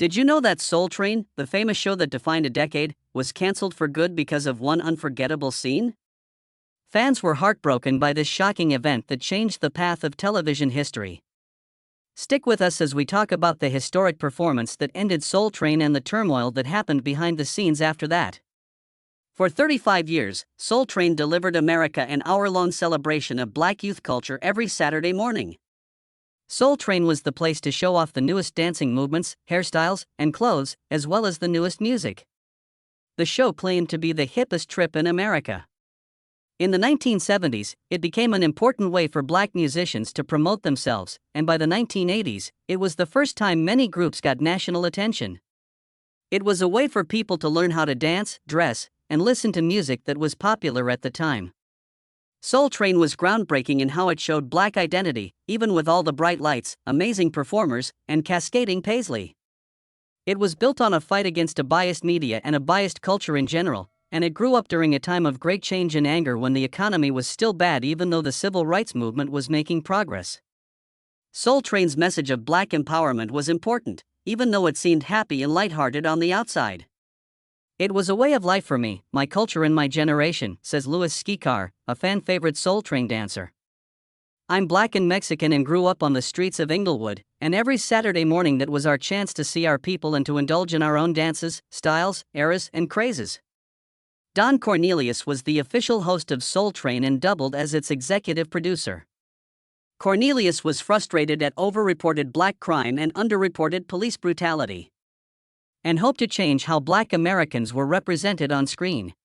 Did you know that Soul Train, the famous show that defined a decade, was cancelled for good because of one unforgettable scene? Fans were heartbroken by this shocking event that changed the path of television history. Stick with us as we talk about the historic performance that ended Soul Train and the turmoil that happened behind the scenes after that. For 35 years, Soul Train delivered America an hour-long celebration of Black youth culture every Saturday morning. Soul Train was the place to show off the newest dancing movements, hairstyles, and clothes, as well as the newest music. The show claimed to be the hippest trip in America. In the 1970s, it became an important way for Black musicians to promote themselves, and by the 1980s, it was the first time many groups got national attention. It was a way for people to learn how to dance, dress, and listen to music that was popular at the time. Soul Train was groundbreaking in how it showed Black identity, even with all the bright lights, amazing performers, and cascading paisley. It was built on a fight against a biased media and a biased culture in general, and it grew up during a time of great change and anger when the economy was still bad even though the civil rights movement was making progress. Soul Train's message of Black empowerment was important, even though it seemed happy and lighthearted on the outside. It was a way of life for me, my culture and my generation, says Louis Skikar, a fan-favorite Soul Train dancer. I'm Black and Mexican and grew up on the streets of Inglewood, and every Saturday morning that was our chance to see our people and to indulge in our own dances, styles, eras, and crazes. Don Cornelius was the official host of Soul Train and doubled as its executive producer. Cornelius was frustrated at over-reported Black crime and under-reported police brutality, and hoped to change how Black Americans were represented on screen.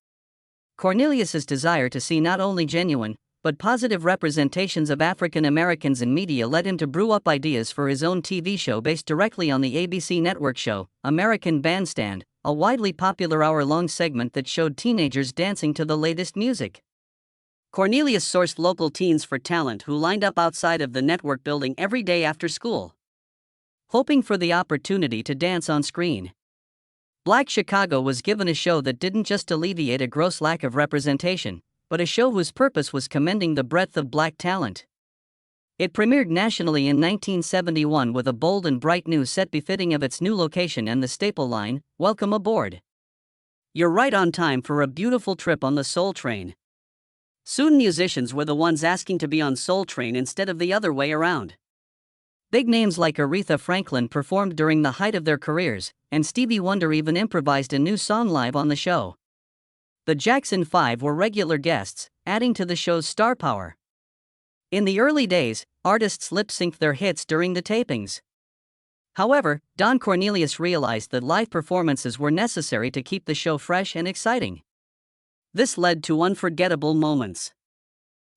Cornelius's desire to see not only genuine, but positive representations of African Americans in media led him to brew up ideas for his own TV show based directly on the ABC network show, American Bandstand, a widely popular hour-long segment that showed teenagers dancing to the latest music. Cornelius sourced local teens for talent who lined up outside of the network building every day after school, hoping for the opportunity to dance on screen. Black Chicago was given a show that didn't just alleviate a gross lack of representation, but a show whose purpose was commending the breadth of Black talent. It premiered nationally in 1971 with a bold and bright new set befitting of its new location and the staple line, "Welcome aboard. You're right on time for a beautiful trip on the Soul Train." Soon musicians were the ones asking to be on Soul Train instead of the other way around. Big names like Aretha Franklin performed during the height of their careers, and Stevie Wonder even improvised a new song live on the show. The Jackson 5 were regular guests, adding to the show's star power. In the early days, artists lip-synced their hits during the tapings. However, Don Cornelius realized that live performances were necessary to keep the show fresh and exciting. This led to unforgettable moments,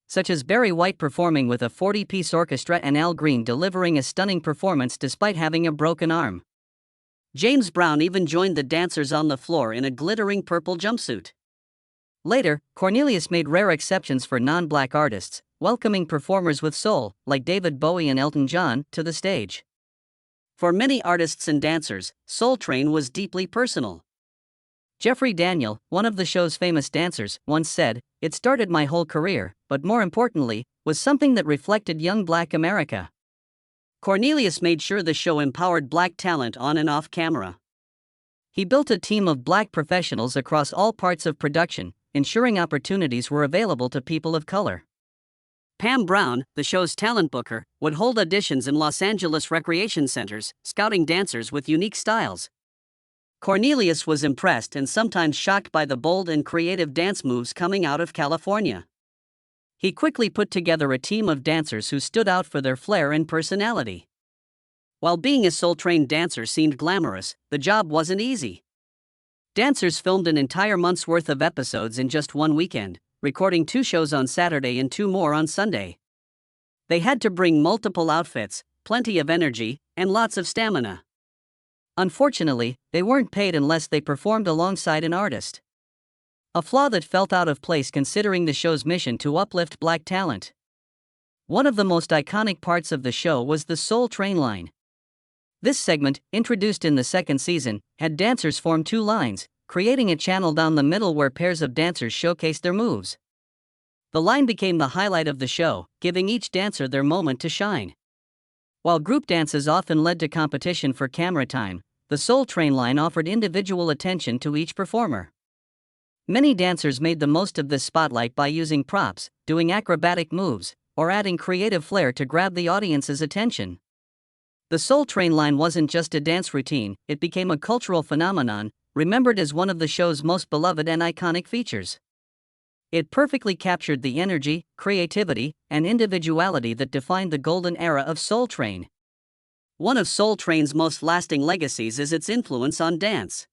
such as Barry White performing with a 40-piece orchestra and Al Green delivering a stunning performance despite having a broken arm. James Brown even joined the dancers on the floor in a glittering purple jumpsuit. Later, Cornelius made rare exceptions for non-Black artists, welcoming performers with soul, like David Bowie and Elton John, to the stage. For many artists and dancers, Soul Train was deeply personal. Jeffrey Daniel, one of the show's famous dancers, once said, "It started my whole career, but more importantly, was something that reflected young Black America." Cornelius made sure the show empowered Black talent on and off camera. He built a team of Black professionals across all parts of production, ensuring opportunities were available to people of color. Pam Brown, the show's talent booker, would hold auditions in Los Angeles recreation centers, scouting dancers with unique styles. Cornelius was impressed and sometimes shocked by the bold and creative dance moves coming out of California. He quickly put together a team of dancers who stood out for their flair and personality. While being a Soul Train dancer seemed glamorous, the job wasn't easy. Dancers filmed an entire month's worth of episodes in just one weekend, recording 2 shows on Saturday and 2 more on Sunday. They had to bring multiple outfits, plenty of energy, and lots of stamina. Unfortunately, they weren't paid unless they performed alongside an artist, a flaw that felt out of place considering the show's mission to uplift Black talent. One of the most iconic parts of the show was the Soul Train line. This segment, introduced in the 2nd season, had dancers form 2 lines, creating a channel down the middle where pairs of dancers showcased their moves. The line became the highlight of the show, giving each dancer their moment to shine. While group dances often led to competition for camera time, the Soul Train line offered individual attention to each performer. Many dancers made the most of this spotlight by using props, doing acrobatic moves, or adding creative flair to grab the audience's attention. The Soul Train line wasn't just a dance routine, it became a cultural phenomenon, remembered as one of the show's most beloved and iconic features. It perfectly captured the energy, creativity, and individuality that defined the golden era of Soul Train. One of Soul Train's most lasting legacies is its influence on dance.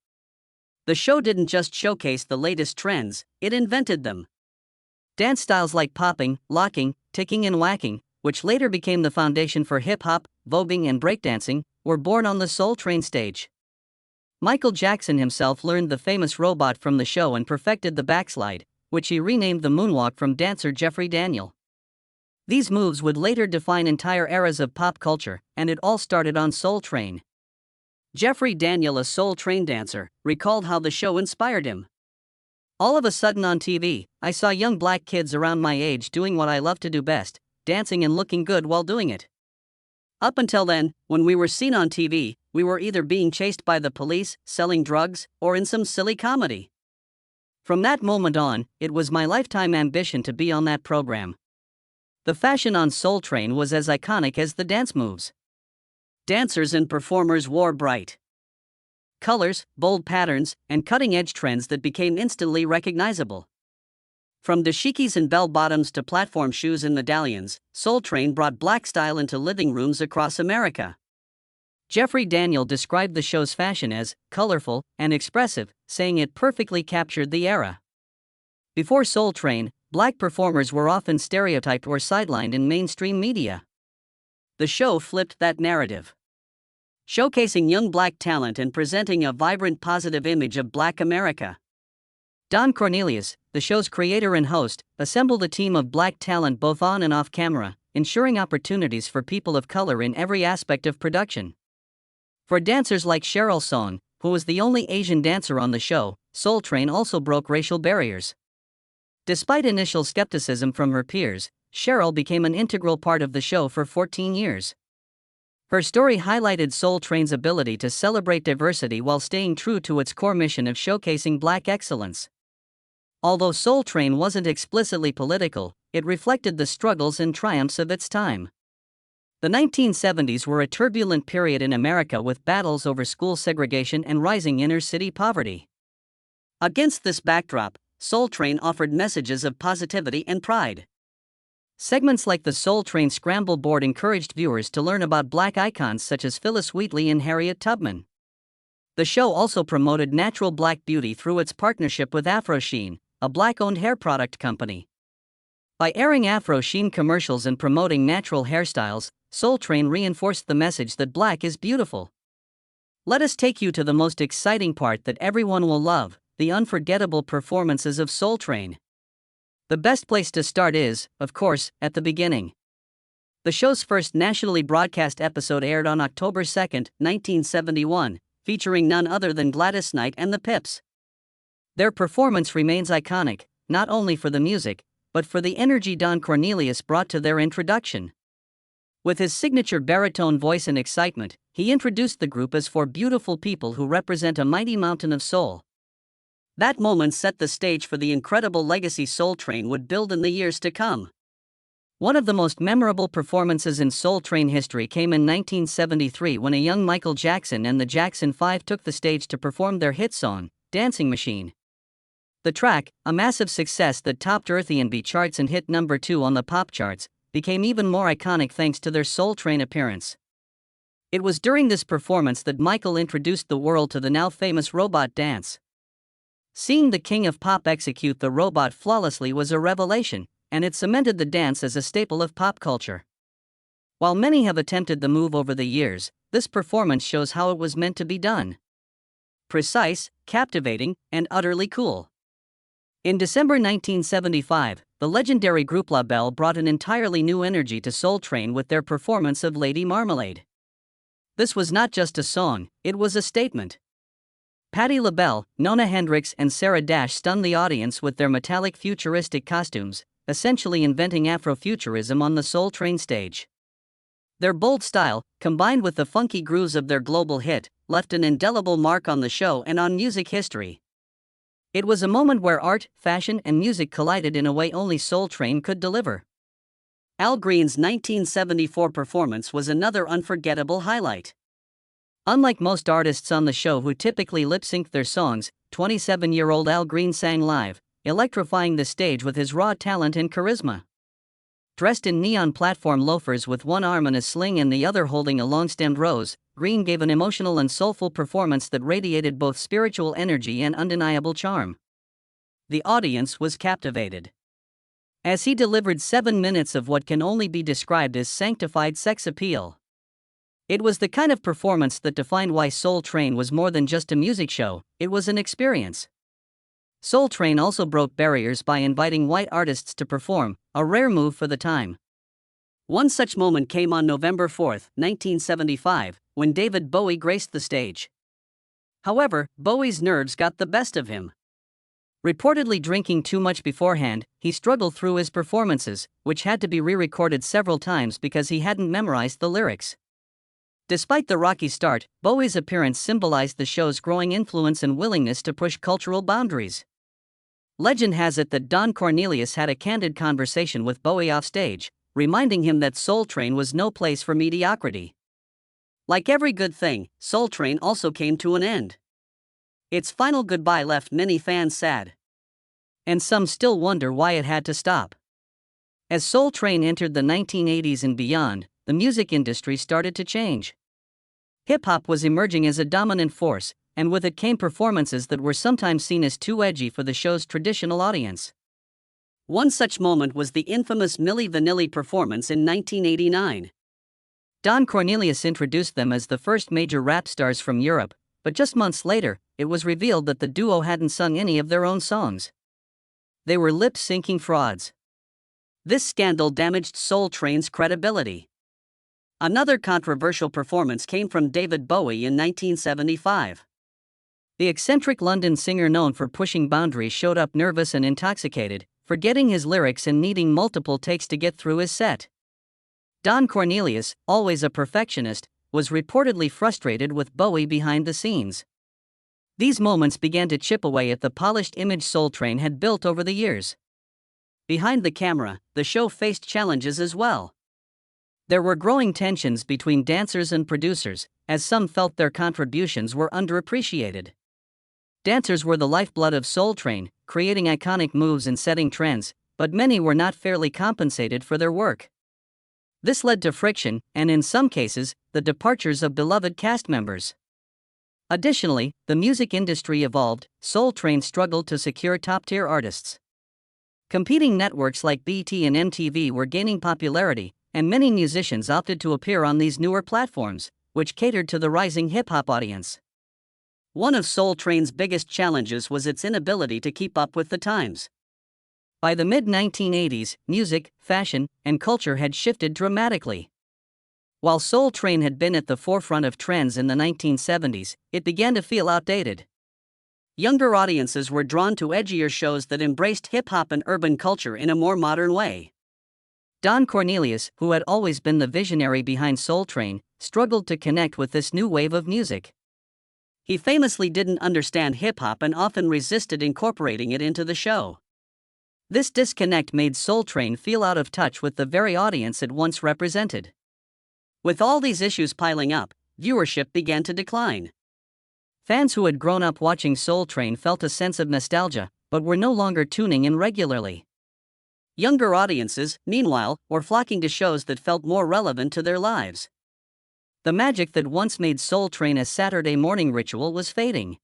The show didn't just showcase the latest trends, it invented them. Dance styles like popping, locking, ticking, and whacking, which later became the foundation for hip-hop, voguing, and breakdancing, were born on the Soul Train stage. Michael Jackson himself learned the famous robot from the show and perfected the backslide, which he renamed the moonwalk from dancer Jeffrey Daniel. These moves would later define entire eras of pop culture, and it all started on Soul Train. Jeffrey Daniel, a Soul Train dancer, recalled how the show inspired him. "All of a sudden on TV, I saw young black kids around my age doing what I love to do best, dancing and looking good while doing it. Up until then, when we were seen on TV, we were either being chased by the police, selling drugs, or in some silly comedy. From that moment on, it was my lifetime ambition to be on that program." The fashion on Soul Train was as iconic as the dance moves. Dancers and performers wore bright colors, bold patterns, and cutting-edge trends that became instantly recognizable. From dashikis and bell-bottoms to platform shoes and medallions, Soul Train brought black style into living rooms across America. Jeffrey Daniel described the show's fashion as colorful and expressive, saying it perfectly captured the era. Before Soul Train, black performers were often stereotyped or sidelined in mainstream media. The show flipped that narrative, showcasing young black talent and presenting a vibrant, positive image of Black America. Don Cornelius, the show's creator and host, assembled a team of black talent both on and off camera, ensuring opportunities for people of color in every aspect of production. For dancers like Cheryl Song, who was the only Asian dancer on the show, Soul Train also broke racial barriers. Despite initial skepticism from her peers, Cheryl became an integral part of the show for 14 years. Her story highlighted Soul Train's ability to celebrate diversity while staying true to its core mission of showcasing black excellence. Although Soul Train wasn't explicitly political, it reflected the struggles and triumphs of its time. The 1970s were a turbulent period in America with battles over school segregation and rising inner-city poverty. Against this backdrop, Soul Train offered messages of positivity and pride. Segments like the Soul Train Scramble Board encouraged viewers to learn about black icons such as Phyllis Wheatley and Harriet Tubman. The show also promoted natural black beauty through its partnership with Afro Sheen, a black-owned hair product company. By airing Afro Sheen commercials and promoting natural hairstyles, Soul Train reinforced the message that black is beautiful. Let us take you to the most exciting part that everyone will love: the unforgettable performances of Soul Train. The best place to start is, of course, at the beginning. The show's first nationally broadcast episode aired on October 2, 1971, featuring none other than Gladys Knight and the Pips. Their performance remains iconic, not only for the music, but for the energy Don Cornelius brought to their introduction. With his signature baritone voice and excitement, he introduced the group as four beautiful people who represent a mighty mountain of soul. That moment set the stage for the incredible legacy Soul Train would build in the years to come. One of the most memorable performances in Soul Train history came in 1973 when a young Michael Jackson and the Jackson 5 took the stage to perform their hit song, Dancing Machine. The track, a massive success that topped R&B charts and hit number 2 on the pop charts, became even more iconic thanks to their Soul Train appearance. It was during this performance that Michael introduced the world to the now famous robot dance. Seeing the king of pop execute the robot flawlessly was a revelation, and it cemented the dance as a staple of pop culture. While many have attempted the move over the years, this performance shows how it was meant to be done. Precise, captivating, and utterly cool. In December 1975, the legendary group La Belle brought an entirely new energy to Soul Train with their performance of Lady Marmalade. This was not just a song, it was a statement. Patti LaBelle, Nona Hendrix, and Sarah Dash stunned the audience with their metallic futuristic costumes, essentially inventing Afrofuturism on the Soul Train stage. Their bold style, combined with the funky grooves of their global hit, left an indelible mark on the show and on music history. It was a moment where art, fashion, and music collided in a way only Soul Train could deliver. Al Green's 1974 performance was another unforgettable highlight. Unlike most artists on the show who typically lip-synced their songs, 27-year-old Al Green sang live, electrifying the stage with his raw talent and charisma. Dressed in neon platform loafers with one arm in a sling and the other holding a long-stemmed rose, Green gave an emotional and soulful performance that radiated both spiritual energy and undeniable charm. The audience was captivated, as he delivered 7 minutes of what can only be described as sanctified sex appeal. It was the kind of performance that defined why Soul Train was more than just a music show, it was an experience. Soul Train also broke barriers by inviting white artists to perform, a rare move for the time. One such moment came on November 4, 1975, when David Bowie graced the stage. However, Bowie's nerves got the best of him. Reportedly drinking too much beforehand, he struggled through his performances, which had to be re-recorded several times because he hadn't memorized the lyrics. Despite the rocky start, Bowie's appearance symbolized the show's growing influence and willingness to push cultural boundaries. Legend has it that Don Cornelius had a candid conversation with Bowie offstage, reminding him that Soul Train was no place for mediocrity. Like every good thing, Soul Train also came to an end. Its final goodbye left many fans sad. And some still wonder why it had to stop. As Soul Train entered the 1980s and beyond, the music industry started to change. Hip-hop was emerging as a dominant force, and with it came performances that were sometimes seen as too edgy for the show's traditional audience. One such moment was the infamous Milli Vanilli performance in 1989. Don Cornelius introduced them as the first major rap stars from Europe, but just months later, it was revealed that the duo hadn't sung any of their own songs. They were lip-syncing frauds. This scandal damaged Soul Train's credibility. Another controversial performance came from David Bowie in 1975. The eccentric London singer known for pushing boundaries showed up nervous and intoxicated, forgetting his lyrics and needing multiple takes to get through his set. Don Cornelius, always a perfectionist, was reportedly frustrated with Bowie behind the scenes. These moments began to chip away at the polished image Soul Train had built over the years. Behind the camera, the show faced challenges as well. There were growing tensions between dancers and producers, as some felt their contributions were underappreciated. Dancers were the lifeblood of Soul Train, creating iconic moves and setting trends, but many were not fairly compensated for their work. This led to friction, and in some cases, the departures of beloved cast members. Additionally, the music industry evolved. Soul Train struggled to secure top-tier artists. Competing networks like BT and MTV were gaining popularity, and many musicians opted to appear on these newer platforms, which catered to the rising hip-hop audience. One of Soul Train's biggest challenges was its inability to keep up with the times. By the mid-1980s, music, fashion, and culture had shifted dramatically. While Soul Train had been at the forefront of trends in the 1970s, it began to feel outdated. Younger audiences were drawn to edgier shows that embraced hip-hop and urban culture in a more modern way. Don Cornelius, who had always been the visionary behind Soul Train, struggled to connect with this new wave of music. He famously didn't understand hip-hop and often resisted incorporating it into the show. This disconnect made Soul Train feel out of touch with the very audience it once represented. With all these issues piling up, viewership began to decline. Fans who had grown up watching Soul Train felt a sense of nostalgia, but were no longer tuning in regularly. Younger audiences, meanwhile, were flocking to shows that felt more relevant to their lives. The magic that once made Soul Train a Saturday morning ritual was fading.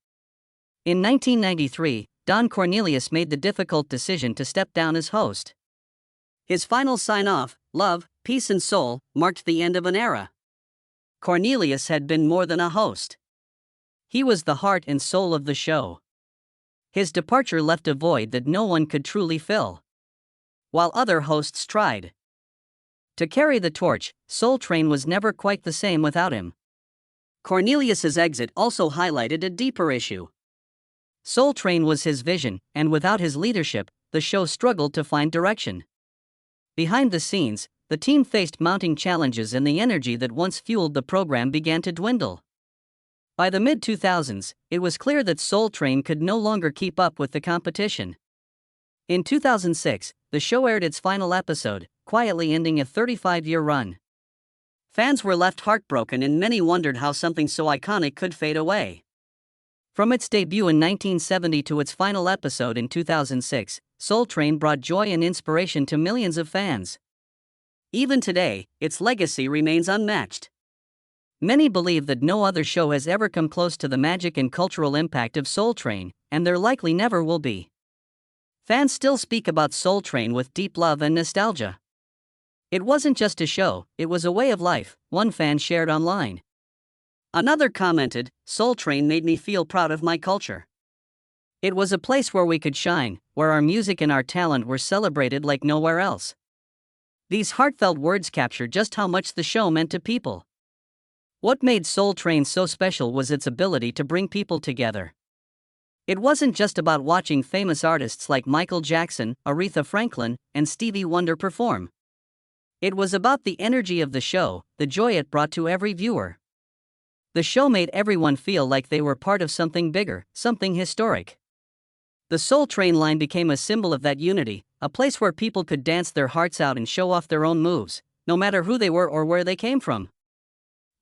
In 1993, Don Cornelius made the difficult decision to step down as host. His final sign-off, "Love, Peace and Soul," marked the end of an era. Cornelius had been more than a host. He was the heart and soul of the show. His departure left a void that no one could truly fill, while other hosts tried to carry the torch. Soul Train was never quite the same without him. Cornelius's exit also highlighted a deeper issue. Soul Train was his vision, and without his leadership, the show struggled to find direction. Behind the scenes, the team faced mounting challenges and the energy that once fueled the program began to dwindle. By the mid-2000s, it was clear that Soul Train could no longer keep up with the competition. In 2006, the show aired its final episode, quietly ending a 35-year run. Fans were left heartbroken and many wondered how something so iconic could fade away. From its debut in 1970 to its final episode in 2006, Soul Train brought joy and inspiration to millions of fans. Even today, its legacy remains unmatched. Many believe that no other show has ever come close to the magic and cultural impact of Soul Train, and there likely never will be. Fans still speak about Soul Train with deep love and nostalgia. It wasn't just a show, it was a way of life, one fan shared online. Another commented, "Soul Train made me feel proud of my culture. It was a place where we could shine, where our music and our talent were celebrated like nowhere else." These heartfelt words capture just how much the show meant to people. What made Soul Train so special was its ability to bring people together. It wasn't just about watching famous artists like Michael Jackson, Aretha Franklin, and Stevie Wonder perform. It was about the energy of the show, the joy it brought to every viewer. The show made everyone feel like they were part of something bigger, something historic. The Soul Train line became a symbol of that unity, a place where people could dance their hearts out and show off their own moves, no matter who they were or where they came from.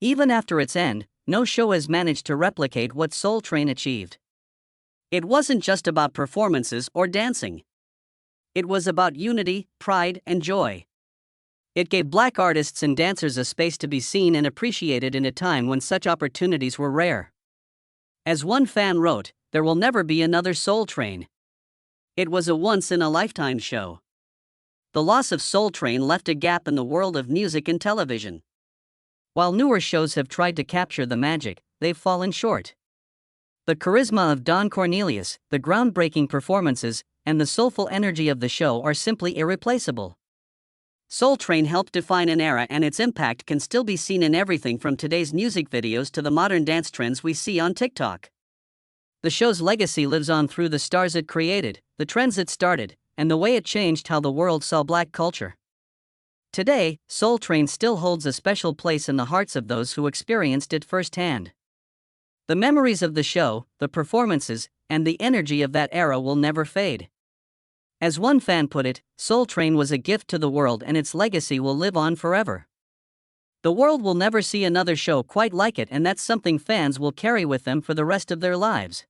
Even after its end, no show has managed to replicate what Soul Train achieved. It wasn't just about performances or dancing. It was about unity, pride, and joy. It gave Black artists and dancers a space to be seen and appreciated in a time when such opportunities were rare. As one fan wrote, "There will never be another Soul Train. It was a once-in-a-lifetime show." The loss of Soul Train left a gap in the world of music and television. While newer shows have tried to capture the magic, they've fallen short. The charisma of Don Cornelius, the groundbreaking performances, and the soulful energy of the show are simply irreplaceable. Soul Train helped define an era, and its impact can still be seen in everything from today's music videos to the modern dance trends we see on TikTok. The show's legacy lives on through the stars it created, the trends it started, and the way it changed how the world saw Black culture. Today, Soul Train still holds a special place in the hearts of those who experienced it firsthand. The memories of the show, the performances, and the energy of that era will never fade. As one fan put it, Soul Train was a gift to the world and its legacy will live on forever. The world will never see another show quite like it, and that's something fans will carry with them for the rest of their lives.